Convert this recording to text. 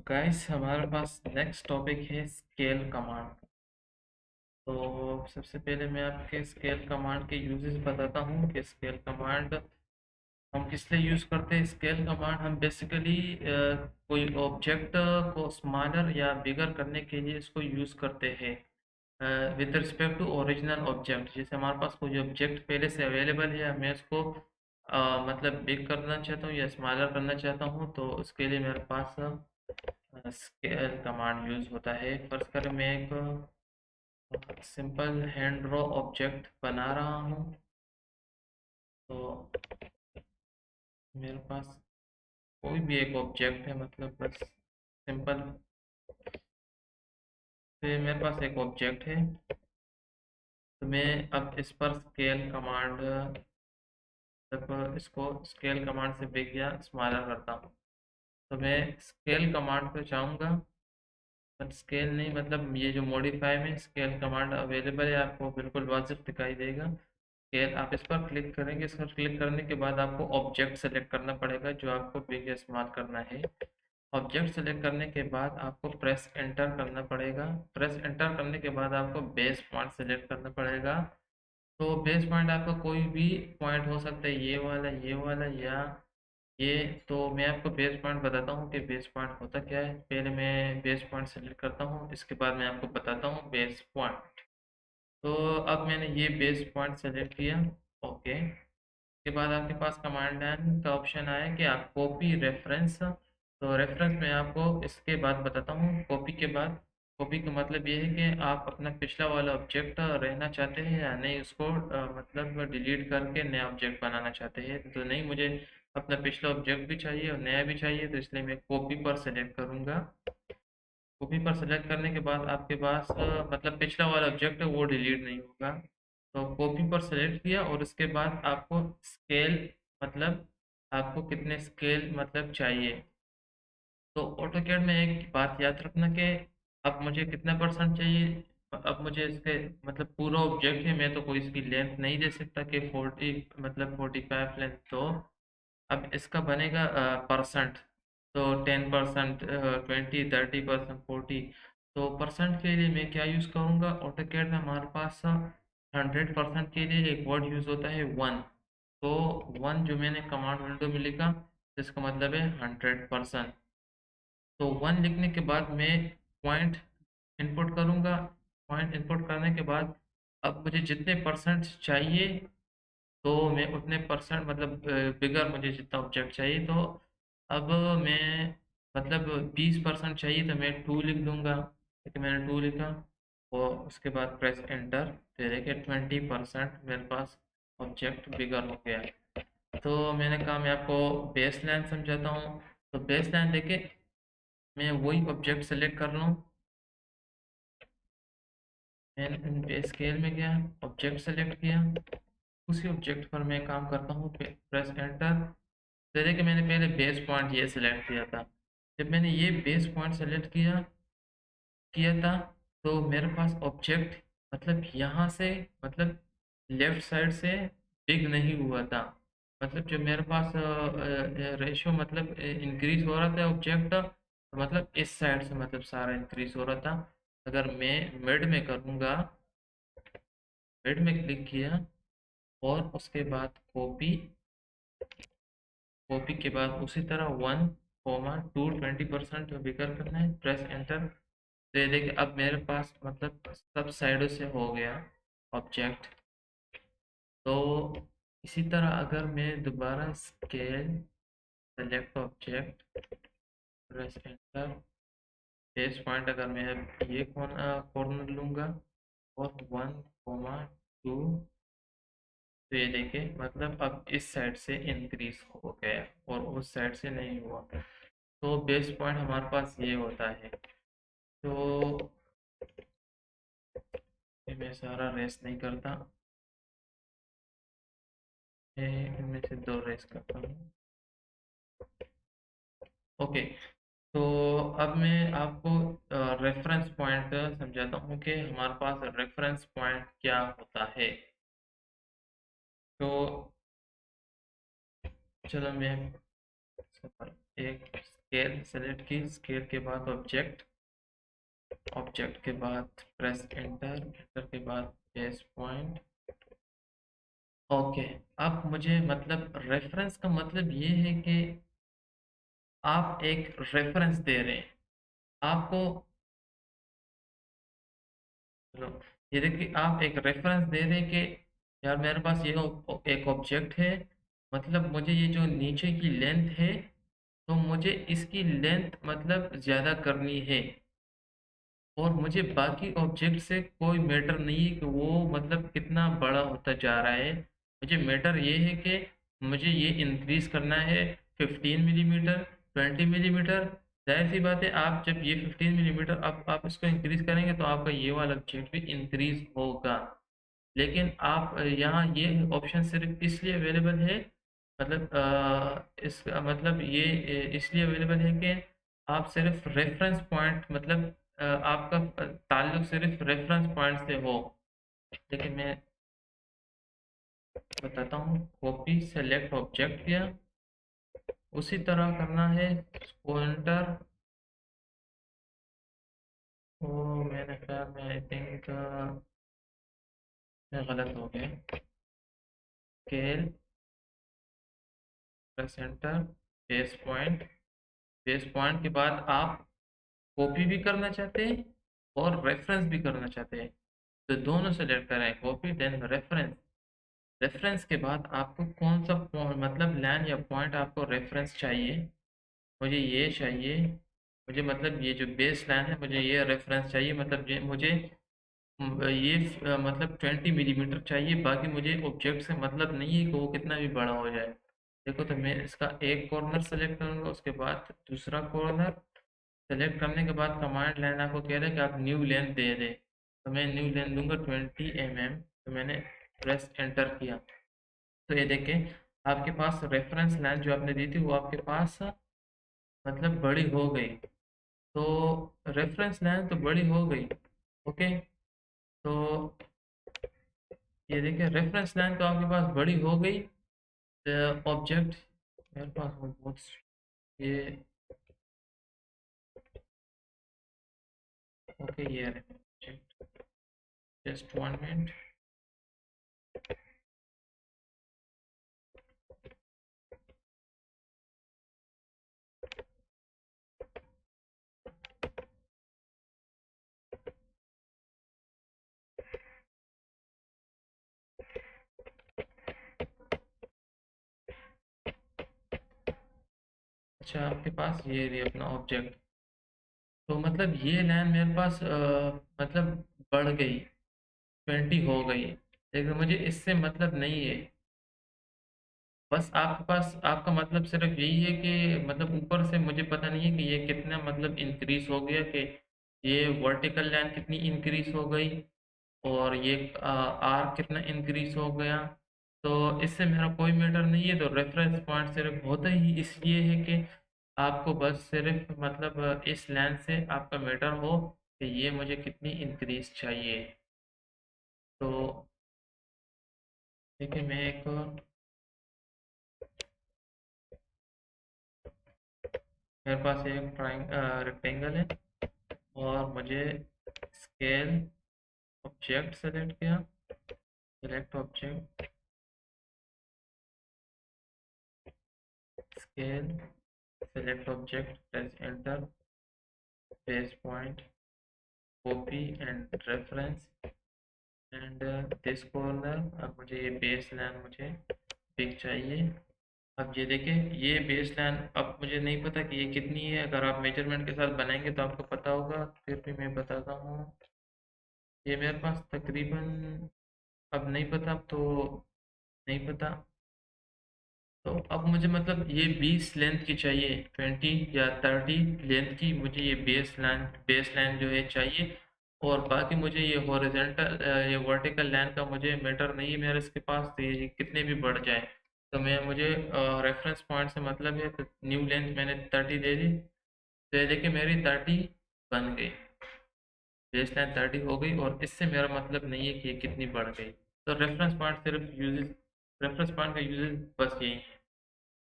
Guys हमारे पास next topic है scale command. तो सबसे पहले मैं आपके स्केल कमांड के यूजेस बताता हूँ कि स्केल कमांड हम किस लिए यूज़ करते हैं। स्केल कमांड हम बेसिकली कोई ऑब्जेक्ट को स्मॉलर या बिगर करने के लिए इसको यूज़ करते हैं with respect to original object. जैसे हमारे पास कोई ऑब्जेक्ट पहले से अवेलेबल है, मैं उसको मतलब बिग करना चाहता हूँ या स्मॉलर करना चाहता हूँ, तो उसके लिए मेरे पास स्केल कमांड यूज होता है। फर्स्ट करें, मैं एक सिंपल हैंड ड्रॉ ऑब्जेक्ट बना रहा हूँ। तो मेरे पास कोई भी एक ऑब्जेक्ट है, मतलब बस सिंपल। तो ये मेरे पास एक ऑब्जेक्ट है, तो मैं अब इस पर स्केल कमांड, जब इसको स्केल कमांड से बिग या स्मॉलर करता हूँ, तो मैं स्केल कमांड पे जाऊँगा। बट स्केल नहीं, मतलब ये जो मॉडिफाई में स्केल कमांड अवेलेबल है आपको बिल्कुल वाजिब दिखाई देगा। स्केल आप इस पर क्लिक करेंगे, इस पर क्लिक करने के बाद आपको ऑब्जेक्ट सेलेक्ट करना पड़ेगा जो आपको बिग या स्मॉल करना है। ऑब्जेक्ट सेलेक्ट करने के बाद आपको प्रेस एंटर करना पड़ेगा। प्रेस एंटर करने के बाद आपको बेस पॉइंट सेलेक्ट करना पड़ेगा। तो बेस पॉइंट आपका कोई भी पॉइंट हो सकता है, ये वाला या ये। तो मैं आपको बेस पॉइंट बताता हूँ कि बेस पॉइंट होता क्या है। पहले मैं बेस पॉइंट सेलेक्ट करता हूँ, इसके बाद मैं आपको बताता हूँ बेस पॉइंट। तो अब मैंने ये बेस पॉइंट सेलेक्ट किया। ओके, के बाद आपके पास कमांड लाइन का ऑप्शन आया कि आप कॉपी रेफरेंस। तो रेफरेंस में आपको इसके बाद बताता हूँ। कॉपी के बाद, कॉपी का मतलब ये है कि आप अपना पिछला वाला ऑब्जेक्ट रहना चाहते हैं या नहीं, उसको मतलब डिलीट करके नया ऑब्जेक्ट बनाना चाहते हैं। तो नहीं, मुझे अपना पिछला ऑब्जेक्ट भी चाहिए और नया भी चाहिए, तो इसलिए मैं कॉपी पर सेलेक्ट करूँगा। कॉपी पर सेलेक्ट करने के बाद आपके पास मतलब पिछला वाला ऑब्जेक्ट है वो डिलीट नहीं होगा। तो कॉपी पर सेलेक्ट किया और उसके बाद आपको स्केल, मतलब आपको कितने स्केल मतलब चाहिए। तो ऑटोकैड में एक बात याद रखना कि अब मुझे कितना परसेंट चाहिए। अब मुझे इसके मतलब पूरा ऑब्जेक्ट है, मैं तो कोई इसकी लेंथ नहीं दे सकता कि 40 मतलब 45 लेंथ। तो अब इसका बनेगा परसेंट। तो 10%, 20, 30%, 40। तो परसेंट के लिए मैं क्या यूज़ करूँगा, ऑटोकैड में हमारे पास 100% के लिए एक वर्ड यूज़ होता है, वन। तो वन जो मैंने कमांड विंडो में लिखा, इसका मतलब है 100%। तो वन लिखने के बाद मैं पॉइंट इनपुट करूँगा। पॉइंट इनपुट करने के बाद अब मुझे जितने परसेंट चाहिए, तो मैं उतने परसेंट मतलब बिगर मुझे जितना ऑब्जेक्ट चाहिए, तो अब मैं मतलब 20% चाहिए तो मैं 2 लिख दूंगा। ठीक है, मैंने 2 लिखा और उसके बाद प्रेस एंटर। तो देखिए 20% मेरे पास ऑब्जेक्ट बिगर हो गया। तो मैंने कहा मैं आपको बेस लाइन समझाता हूँ। तो बेस लाइन देखे मैं वही ऑब्जेक्ट सेलेक्ट कर लूँ। मैंने स्केल में गया, ऑब्जेक्ट सेलेक्ट किया, उसी ऑब्जेक्ट पर मैं काम करता हूँ, प्रेस एंटर। जैसे कि मैंने पहले बेस पॉइंट ये सिलेक्ट किया था। जब मैंने ये बेस पॉइंट सेलेक्ट किया किया था, तो मेरे पास ऑब्जेक्ट मतलब यहाँ से, मतलब लेफ्ट साइड से बिग नहीं हुआ था। मतलब जो मेरे पास रेशियो मतलब इंक्रीज हो रहा था ऑब्जेक्ट, तो मतलब इस साइड से मतलब सारा इंक्रीज हो रहा था। अगर मैं मिड में करूँगा, मिड में क्लिक किया और उसके बाद कॉपी, कॉपी के बाद उसी तरह 1, 2 20% बिगर करना है, प्रेस एंटर। तो ये देखिए अब मेरे पास मतलब सब साइडों से हो गया ऑब्जेक्ट। तो इसी तरह अगर मैं दोबारा scale, select object, press enter, base point अगर मैं ये कॉर्नर लूँगा और 1, 2, तो ये देखिए मतलब अब इस साइड से इंक्रीज हो गया और उस साइड से नहीं हुआ। तो बेस पॉइंट हमारे पास ये होता है। तो ये मैं सारा रेस नहीं करता, मैं इनमें से 2 रेस करता हूँ। ओके, तो अब मैं आपको रेफरेंस पॉइंट समझाता हूँ कि हमारे पास रेफरेंस पॉइंट क्या होता है। तो चलो मैं एक स्केल सेलेक्ट की, स्केल के बाद ऑब्जेक्ट, ऑब्जेक्ट के बाद प्रेस एंटर, एंटर के बाद बेस पॉइंट। ओके, अब मुझे मतलब रेफरेंस का मतलब ये है कि आप एक रेफरेंस दे रहे हैं आपको, चलो ये देखिए आप एक रेफरेंस दे रहे हैं कि यार मेरे पास ये एक ऑब्जेक्ट है, मतलब मुझे ये जो नीचे की लेंथ है तो मुझे इसकी लेंथ मतलब ज़्यादा करनी है, और मुझे बाकी ऑब्जेक्ट से कोई मैटर नहीं है कि वो मतलब कितना बड़ा होता जा रहा है। मुझे मैटर ये है कि मुझे ये इंक्रीज करना है 15 मिलीमीटर, 20 मिलीमीटर। जाहिर सी बात है आप जब ये 15 मिलीमीटर आप इसको इंक्रीज करेंगे तो आपका ये वाला ऑब्जेक्ट भी इंक्रीज होगा। लेकिन आप यहाँ ये ऑप्शन सिर्फ इसलिए अवेलेबल है, मतलब इसका मतलब ये इसलिए अवेलेबल है कि आप सिर्फ रेफरेंस पॉइंट मतलब आपका ताल्लुक सिर्फ रेफरेंस पॉइंट से हो। लेकिन मैं बताता हूँ, कॉपी सेलेक्ट ऑब्जेक्ट किया, उसी तरह करना है पॉइंटर। ओ मेरे ख्याल में आई थिंक मैं गलत हो गया। Scale plus enter, base point, base point के बाद आप कॉपी भी करना चाहते हैं और रेफरेंस भी करना चाहते हैं, तो दोनों सेलेक्ट करें, कॉपी देन रेफरेंस। रेफरेंस के बाद आपको कौन सा मतलब लाइन या पॉइंट आपको रेफरेंस चाहिए। मुझे ये चाहिए, मुझे मतलब ये जो बेस लाइन है मुझे ये रेफरेंस चाहिए, मतलब ये मुझे ये मतलब 20 मिलीमीटर चाहिए, बाकी मुझे ऑब्जेक्ट से मतलब नहीं है कि वो कितना भी बड़ा हो जाए। देखो तो मैं इसका एक कॉर्नर सेलेक्ट करूंगा, उसके बाद दूसरा कॉर्नर सेलेक्ट करने के बाद कमांड लाइन आपको कह रहा है कि आप न्यू लेंथ दे दें, तो मैं न्यू लेंथ दूंगा 20 mm, तो मैंने प्रेस एंटर किया। तो ये देखें आपके पास रेफरेंस लाइन जो आपने दी थी वो आपके पास मतलब बड़ी हो गई। तो रेफरेंस लाइन तो बड़ी हो गई। ओके, तो ये देखिए रेफरेंस लाइन तो आपके पास बड़ी हो गई। ऑब्जेक्ट मेरे पास बहुत ये, ओके ये ऑब्जेक्ट, जस्ट 1 मिनट। अच्छा आपके पास ये रही अपना ऑब्जेक्ट, तो मतलब ये लाइन मेरे पास मतलब बढ़ गई, 20 हो गई, लेकिन मुझे इससे मतलब नहीं है। बस आपके पास आपका मतलब सिर्फ यही है कि मतलब ऊपर से मुझे पता नहीं है कि ये कितना मतलब इंक्रीज हो गया, कि ये वर्टिकल लाइन कितनी इंक्रीज हो गई और ये आर कितना इंक्रीज हो गया। तो इससे मेरा कोई मैटर नहीं है, तो रेफरेंस पॉइंट सिर्फ होता ही इसलिए है कि आपको बस सिर्फ मतलब इस लाइन से आपका मैटर हो कि ये मुझे कितनी इंक्रीज चाहिए। तो देखिए मैं एक, मेरे पास एक रेक्टेंगल है और मुझे स्केल ऑब्जेक्ट सेलेक्ट किया, select object, scale select object, press enter, base point, copy and reference and this corner. अब मुझे ये बेस लाइन मुझे पिक चाहिए। अब ये देखें ये बेस लाइन, अब मुझे नहीं पता कि ये कितनी है, अगर आप मेजरमेंट के साथ बनाएंगे तो आपको पता होगा, फिर भी मैं बताता हूँ। ये मेरे पास तकरीबन, अब नहीं पता, अब तो नहीं पता। तो अब मुझे मतलब ये 20 लेंथ की चाहिए, 20 या 30 लेंथ की मुझे ये बेस लाइन जो है चाहिए। और बाकी मुझे ये हॉरिजेंटल ये वर्टिकल लाइन का मुझे मैटर नहीं है मेरे इसके पास, तो ये कितने भी बढ़ जाए तो मैं मुझे रेफरेंस पॉइंट से मतलब है। तो न्यू लेंथ मैंने 30 दे दी, तो ये देखिए मेरी 30 बन गई, बेस लाइन 30 हो गई, और इससे मेरा मतलब नहीं है कि ये कितनी बढ़ गई। तो रेफरेंस पॉइंट सिर्फ यूजेस, रेफरेंस पॉइंट का यूजेस बस यही है।